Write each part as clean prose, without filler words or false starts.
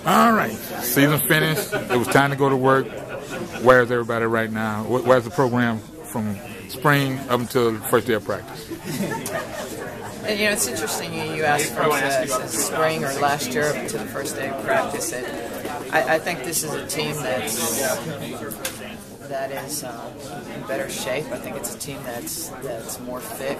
All right, season finished. It was time to go to work. Where's everybody right now? Where's the program from spring up until the first day of practice? And, it's interesting you asked from spring or last year up to the first day of practice. I think this is a team that is in better shape. I think it's a team that's more fit.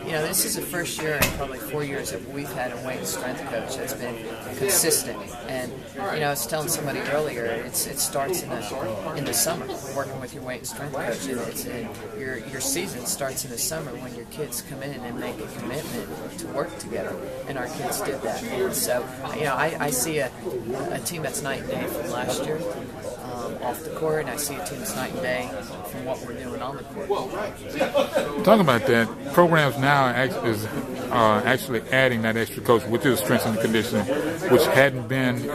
This is the first year in probably 4 years that we've had a weight and strength coach that's been consistent. And I was telling somebody earlier, it starts in the summer working with your weight and strength coach. And your season starts in the summer when your kids come in and make a commitment to work together. And our kids did that. And so I see a team that's night and day from last year. Off the court, and I see a team that's night and day from what we're doing on the court. Talking about that, programs now are actually adding that extra coach, which is strength and conditioning, which hadn't been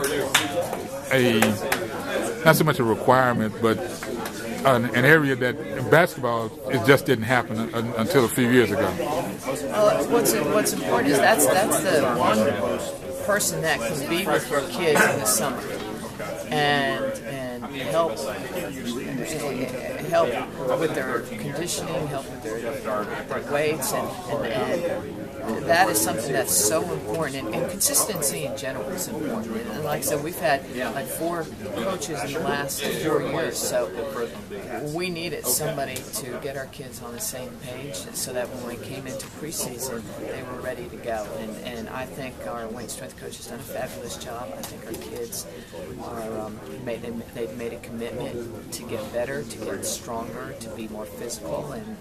not so much a requirement, but an area that in basketball it just didn't happen until a few years ago. Well, what's important is that's the one person that can be with your kids in the summer and help with their conditioning, help with their weights, and that is something that's so important. And consistency in general is important. And like I said, we've had like 4 coaches in the last 4 years, so we needed somebody to get our kids on the same page so that when we came into preseason, they were ready to go. And I think our weight strength coach has done a fabulous job. I think our kids are they've made a commitment to get better, to get stronger, to be more physical, and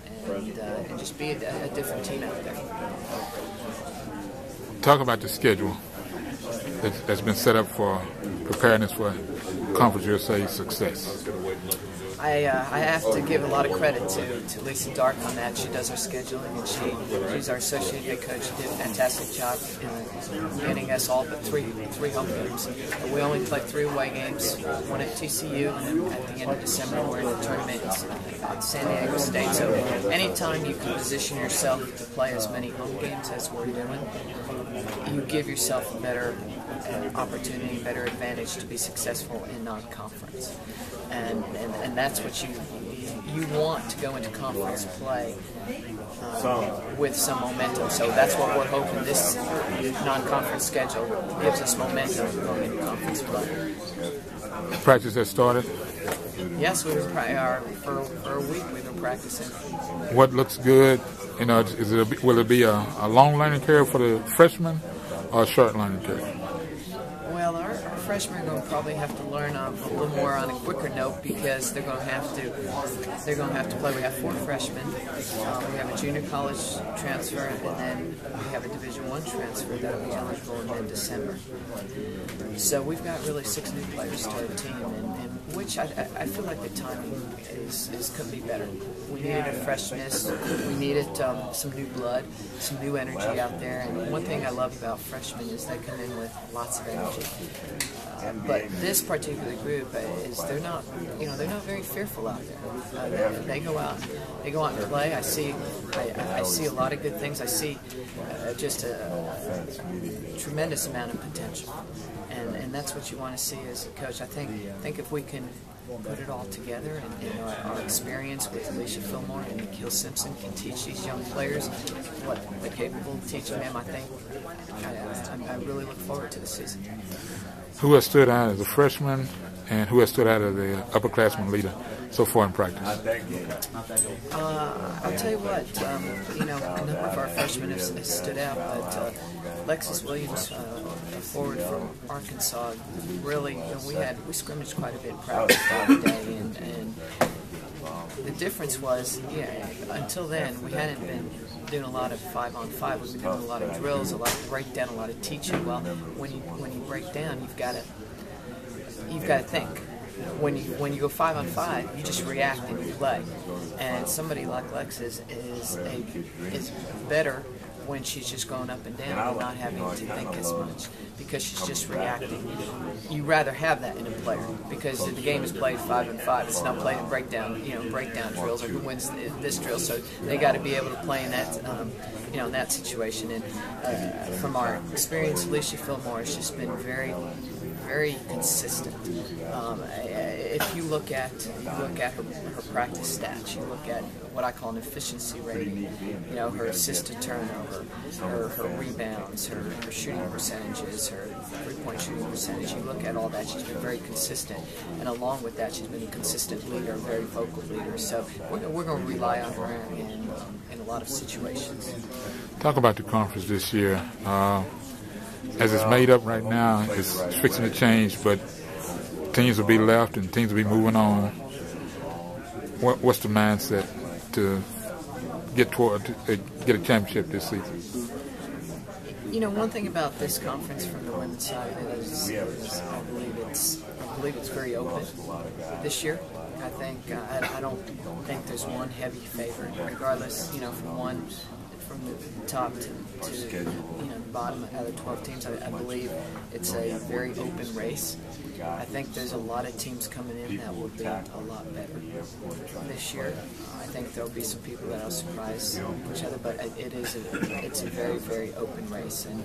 just be a different team out there. Talk about the schedule that's been set up for preparedness for Conference USA success. I have to give a lot of credit to Lisa Dark on that. She does our scheduling, and she's our associate head coach. She did a fantastic job in getting us all but three home games. We only played 3 away games, one at TCU, and then at the end of December we're in the tournament at San Diego State. So anytime you can position yourself to play as many home games as we're doing, you give yourself a better opportunity, better advantage to be successful in non-conference. And that's what you want to go into conference play with some momentum. So that's what we're hoping this non-conference schedule gives us momentum going into conference play. Practice has started? Yes, for a week we've been practicing. What looks good? Will it be a long learning curve for the freshmen or a short learning curve? Well, our freshmen are going to probably have to learn a little more on a quicker note because they're going to have to play. We have 4 freshmen. We have a junior college transfer, and then we have a Division I transfer that will be eligible in mid-December. So we've got really 6 new players to our team, and which I feel like the timing could be better. We needed a freshness. We needed some new blood, some new energy out there. And one thing I love about freshmen is they come in with lots of energy. But this particular group is they're not very fearful out there. They go out and play. I see a lot of good things. I see just a tremendous amount of potential, and that's what you want to see as a coach. I think if we can put it all together, and our experience with Alicia Fillmore and Nikhil Simpson can teach these young players what they're capable of teaching them. I really look forward to the season. Who has stood out as a freshman, and who has stood out as the upperclassman leader so far in practice? I'll tell you what, a number of our freshmen have stood out, but Lexus Williams, a forward from Arkansas, really, we scrimmaged quite a bit in practice the other day, and the difference was, until then, we hadn't been doing a lot of 5-on-5. We've been doing a lot of drills, a lot of breakdown, a lot of teaching. Well, when you break down, you've got to think. When you go 5-on-5, you just react and you play. And somebody like Lexus is better when she's just going up and down and not having to think as much. because she's just reacting. You rather have that in a player because the game is played 5-on-5. It's not played in breakdown drills or who wins this drill. So they got to be able to play in that in that situation. And from our experience, Alicia Fillmore has just been very consistent. If you look at her practice stats, you look at what I call an efficiency rating. Her assist to turnover, her rebounds, her shooting percentages, her three-point shooting percentage. You look at all that, she's been very consistent, and along with that, she's been a consistent leader, a very vocal leader. So we're going to rely on her in a lot of situations. Talk about the conference this year. As it's made up right now, it's fixing to change, but teams will be left and teams will be moving on. What's the mindset to get a championship this season? One thing about this conference from the women's side is I believe it's very open this year. I think I don't think there's one heavy favorite, regardless. From the top to the bottom out of the 12 teams. I believe it's a very open race. I think there's a lot of teams coming in that will be a lot better this year. I think there'll be some people that will surprise each other, but it's a very open race, and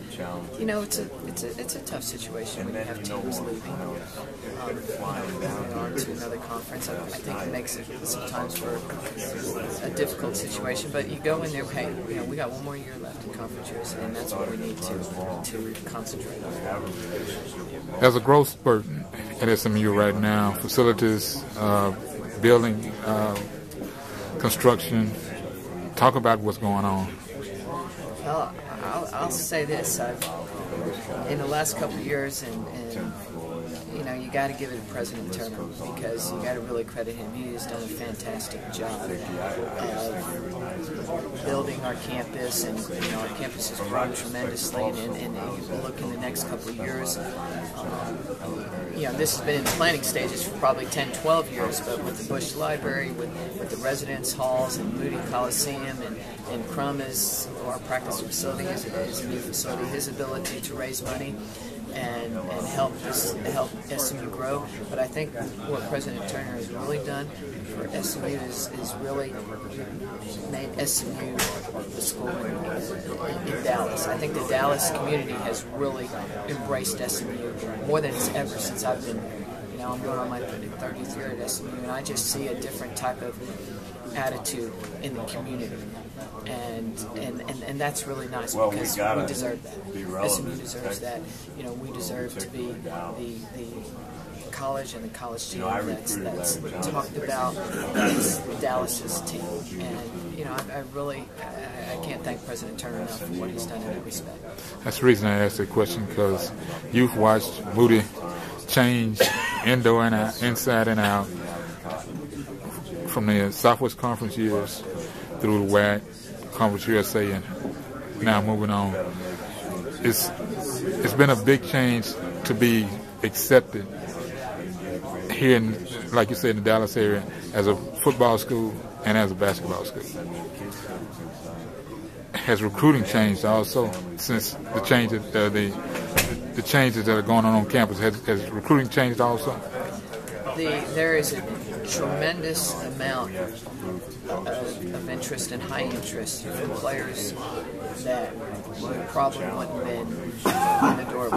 it's a tough situation when you have teams leaving going on to another conference. I think it makes it sometimes for a difficult situation, but you go in there, hey, we got one more year left in Conference USA, and that's what we need to concentrate on. There's a growth spurt at SMU right now. Facilities, building, construction. Talk about what's going on. Well, I'll say this: in the last couple of years, and you got to give it to President Turner, because you got to really credit him. He has done a fantastic job of building our campus, and our campus has grown tremendously. And you look in the next couple of years, this has been in the planning stages for probably 10, 12 years, but with the Bush Library, with the residence halls, and Moody Coliseum, and Crum is our practice facility is a new facility. His ability to raise money and help SMU grow. But I think what President Turner has really done for SMU is really made SMU the school in Dallas. I think the Dallas community has really embraced SMU more than it's ever since I've been there. I'm going on my 30th year at SMU, and I just see a different type of attitude in the community, and that's really nice, because we deserve that. SMU deserves that. We deserve to be the college and the college team that's talked about as Dallas's team, and I can't thank President Turner enough for what he's done in that respect. That's the reason I asked that question, because you've watched Moody change indoor and out, inside and out, from the Southwest Conference years through the WAC, Conference USA, and now moving on. It's been a big change to be accepted here in, like you said, in the Dallas area, as a football school and as a basketball school. Has recruiting changed also since the changes, the changes that are going on campus? Has recruiting changed also? There is a tremendous amount of interest and high interest from players that probably wouldn't have been in the door with,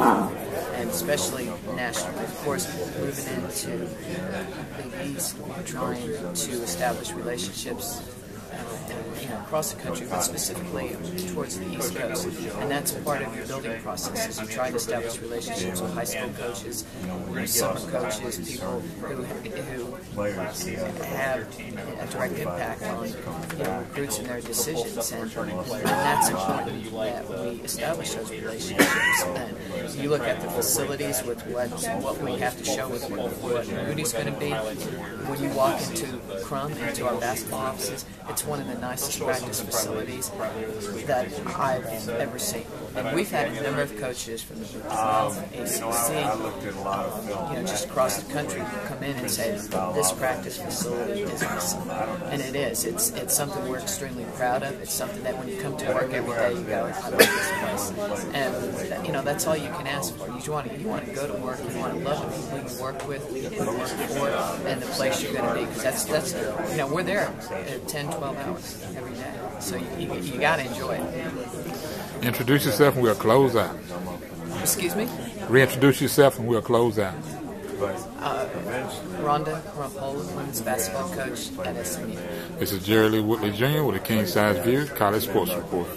and especially nationally. Of course, moving into the Big East, trying to establish relationships across the country, but specifically towards the East Coast. And that's part of your building process, is you try to establish relationships with high school coaches, summer coaches, people who have a direct impact on recruits and their decisions. And that's important that we establish those relationships. And you look at the facilities with what we have to show with what Moody's going to be. When you walk into Crum, into our basketball offices, it's one of the nicest practice facilities that I've ever seen. And we've had a number of coaches from the ACC, just across the country come in and say, this practice facility is awesome. And it is. It's something we're extremely proud of. It's something that when you come to work every day, you go, I love this place. And, that's all you can ask for. You want to go to work, you want to love the people you work with, the people you work for, and the place you're going to be. Because that's we're there 10, 12 hours every day. So you got to enjoy it. Introduce yourself and we'll close out. Excuse me? Reintroduce yourself and we'll close out. Rhonda, Rompola, women's basketball coach at SMU. This is Jerry Lee Woodley Jr. with a King Size View College Sports Report.